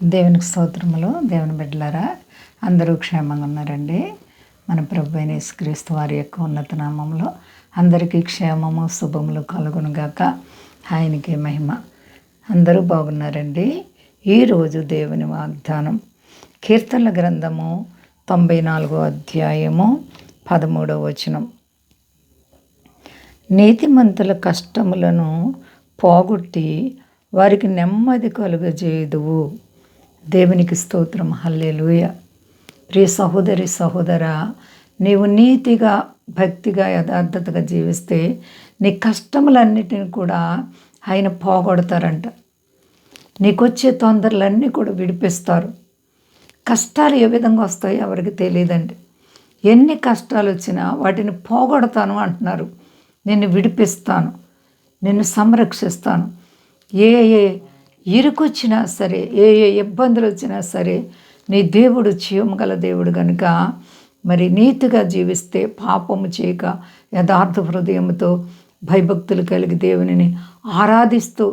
దేవునికి స్తోత్రములు. దేవుని బిడ్డలారా, అందరూ క్షేమంగా ఉన్నారండి. మన ప్రభు అయిన యేసుక్రీస్తు వారి యొక్క ఉన్నత నామంలో అందరికీ క్షేమము శుభములు కలుగునుగాక. ఆయనకి మహిమ. అందరూ బాగున్నారండి. ఈరోజు దేవుని వాగ్దానం కీర్తనల గ్రంథము 94వ అధ్యాయము 13వ వచనం. నీతిమంతుల కష్టములను పోగొట్టి వారికి నెమ్మది కలుగజేయుదువు. దేవునికి స్తోత్రం. హల్లెలూయా. ప్రియ సహోదరి సహోదరా, నీవు నీతిగా భక్తిగా యథార్థతగా జీవిస్తే నీ కష్టములన్నిటిని కూడా ఆయన పోగొడతారంట. నీకొచ్చే తొందరలన్నీ కూడా విడిపిస్తారు. కష్టాలు ఏ విధంగా వస్తాయో ఎవరికి తెలియదండి. ఎన్ని కష్టాలు వచ్చినా వాటిని పోగొడతాను అంటున్నారు. నిన్ను విడిపిస్తాను, నిన్ను సంరక్షిస్తాను. ఏ ఏ ఇరుకొచ్చినా సరే, ఏ ఏ ఇబ్బందులు వచ్చినా సరే, నీ దేవుడు జీవము గల దేవుడు కనుక మరి నీతిగా జీవిస్తే, పాపము చేయక యథార్థ హృదయంతో భయభక్తులు కలిగి దేవునిని ఆరాధిస్తూ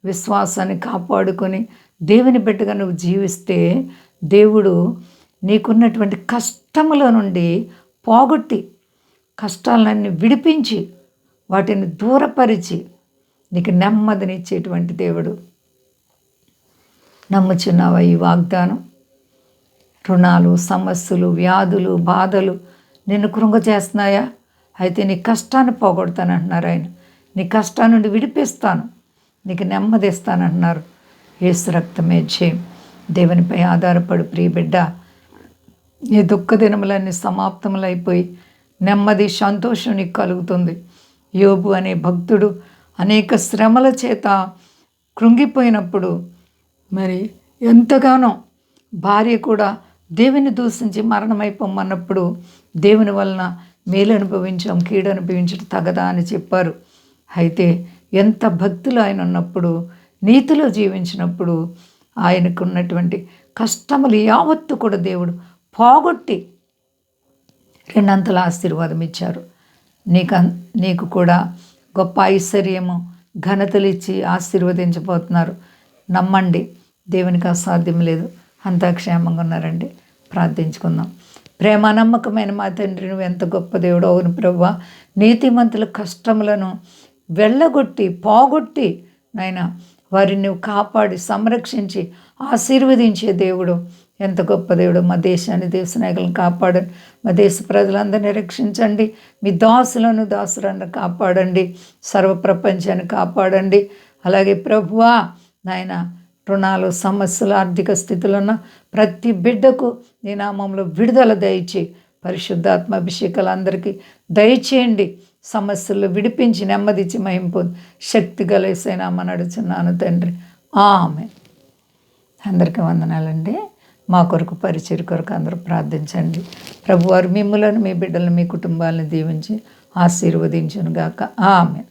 విశ్వాసాన్ని కాపాడుకొని దేవుని బిడ్డగా నువ్వు జీవిస్తే, దేవుడు నీకున్నటువంటి కష్టముల నుండి పోగొట్టి కష్టాలన్నీ విడిపించి వాటిని దూరపరిచి నీకు నెమ్మదినిచ్చేటువంటి దేవుడు. నమ్ముచున్నావా ఈ వాగ్దానం? రుణాలు, సమస్యలు, వ్యాధులు, బాధలు నిన్ను కృంగచేస్తున్నాయా? అయితే నీ కష్టాన్ని పోగొడతానంటున్నారు ఆయన. నీ కష్టాన్ని నుండి విడిపిస్తాను, నీకు నెమ్మది ఇస్తానంటున్నారు. యేసు రక్తమే జయం. దేవునిపై ఆధారపడు ప్రియ బిడ్డ. నీ దుఃఖ దినములన్నీ సమాప్తములైపోయి నెమ్మది, సంతోషం నీకు కలుగుతుంది. యోబు అనే భక్తుడు అనేక శ్రమల చేత కృంగిపోయినప్పుడు మరి ఎంతగానో భార్య కూడా దేవుని దూషించి మరణమైపోమన్నప్పుడు దేవుని వలన మేలు అనుభవించాం, కీడు అనుభవించడం తగదా అని చెప్పారు. అయితే ఎంత భక్తులు ఆయన ఉన్నప్పుడు, నీతిలో జీవించినప్పుడు ఆయనకు ఉన్నటువంటి కష్టములు యావత్తు కూడా దేవుడు పోగొట్టి రెండంతల ఆశీర్వాదం ఇచ్చారు. నీకు కూడా గొప్ప ఐశ్వర్యము, ఘనతలు ఇచ్చి ఆశీర్వదించబోతున్నారు. నమ్మండి, దేవునికి అసాధ్యం లేదు. అంతా క్షేమంగా ఉన్నారండి. ప్రార్థించుకుందాం. ప్రేమ నమ్మకమైన మా తండ్రి, నువ్వు ఎంత గొప్ప దేవుడు. అవును ప్రభువా, నీతిమంతుల కష్టములను వెళ్ళగొట్టి పోగొట్టి నాయన వారిని నువ్వు కాపాడి సంరక్షించి ఆశీర్వదించే దేవుడు. ఎంత గొప్ప దేవుడు. మా దేశాన్ని, దేశ నాయకులను కాపాడండి. మా దేశ ప్రజలందరినీ రక్షించండి. మీ దాసులను కాపాడండి. సర్వ ప్రపంచాన్ని కాపాడండి. అలాగే ప్రభువా నాయన, రుణాలు, సమస్యలు, ఆర్థిక స్థితిలో ఉన్న ప్రతి బిడ్డకు నీ నామంలో విడుదల దయచి పరిశుద్ధాత్మ అభిషేకాలు అందరికీ దయచేయండి. సమస్యలు విడిపించి నెమ్మదిచ్చి మహింపు శక్తి గలేసైనామని అడుగుచున్నాను తండ్రి. ఆమెన్. అందరికీ వందనాలండి. మా కొరకు పరిచయ కొరకు అందరూ ప్రార్థించండి. ప్రభువారు మిమ్ములను, మీ బిడ్డలను, మీ కుటుంబాలను దీవించి ఆశీర్వదించును గాక. ఆమెన్.